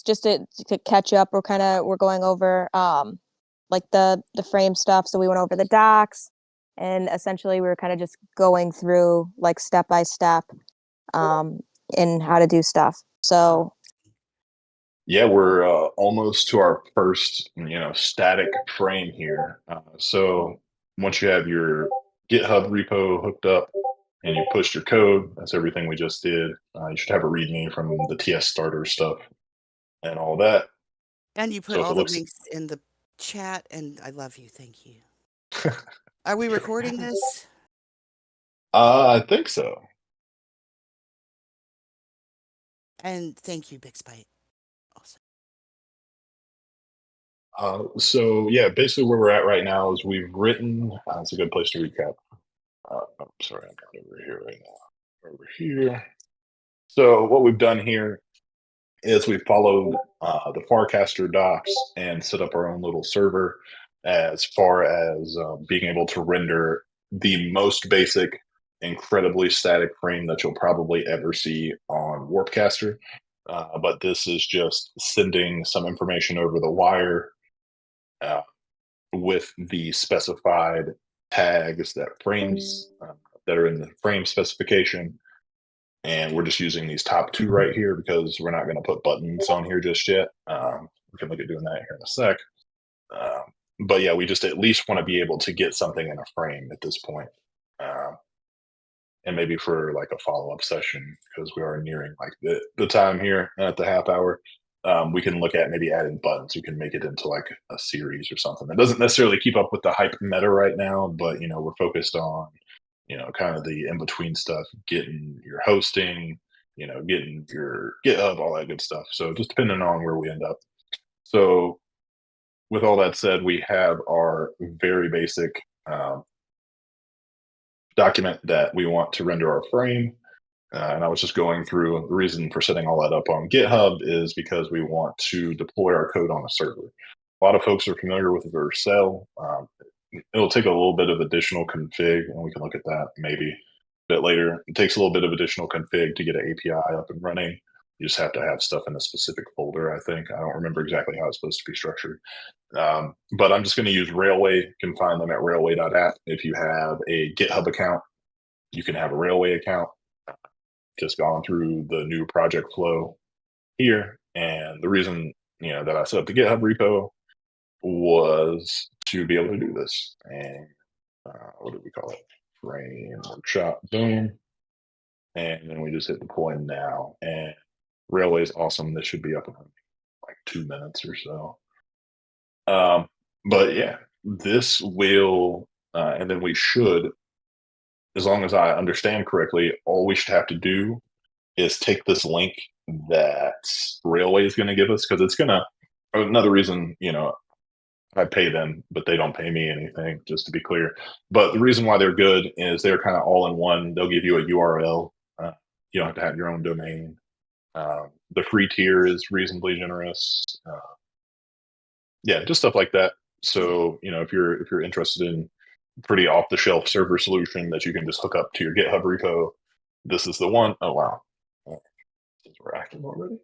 just to catch up, we're going over like the frame stuff. So we went over the docs, and essentially we were kind of just going through like step by step in how to do stuff. So Yeah, we're almost to our first, static frame here. So once you have your GitHub repo hooked up and you pushed your code, that's everything we just did. You should have a README from the TS starter stuff and all that. And you put So if all it the looks, links in the chat, and I love you. Thank you. Are we recording this? I think so. And thank you, Big Spite. Also. So yeah, basically where we're at right now is we've written. It's a good place to recap. I'm sorry, I'm not over here right now. Over here. So what we've done here is we followed the Farcaster docs and set up our own little server as far as being able to render the most basic, incredibly static frame that you'll probably ever see on Warpcaster. But this is just sending some information over the wire uh, with the specified tags that are in the frame specification, and we're just using these top two right here because we're not going to put buttons on here just yet. We can look at doing that here in a sec. But yeah, we just at least want to be able to get something in a frame at this point. And maybe for like a follow-up session, because we are nearing like the time here at the half hour, we can look at maybe adding buttons. We can make it into like a series or something that doesn't necessarily keep up with the hype meta right now, but we're focused on kind of the in between stuff, getting your hosting, getting your GitHub, all that good stuff. So just depending on where we end up. So with all that said, we have our very basic document that we want to render our frame. And I was just going through the reason for setting all that up on GitHub is because we want to deploy our code on a server. A lot of folks are familiar with Vercel. It'll take a little bit of additional config, and we can look at that maybe a bit later. It takes a little bit of additional config to get an API up and running. You just have to have stuff in a specific folder, I think. I don't remember exactly how it's supposed to be structured. But I'm just going to use Railway. You can find them at railway.app. If you have a GitHub account, you can have a Railway account. Just gone through the new project flow here. And the reason, that I set up the GitHub repo was to be able to do this. And what do we call it? Frame workshop, boom. And then we just hit deploy now. And Railway is awesome. This should be up in like 2 minutes or so. But yeah, this will, and then we should, as long as I understand correctly, all we should have to do is take this link that Railway is going to give us, because it's going to, another reason, I pay them, but they don't pay me anything, just to be clear. But the reason why they're good is they're kind of all in one. They'll give you a URL. You don't have to have your own domain. The free tier is reasonably generous. Yeah, just stuff like that. So if you're interested in pretty off the shelf server solution that you can just hook up to your GitHub repo, this is the one. Oh wow, since we're active already.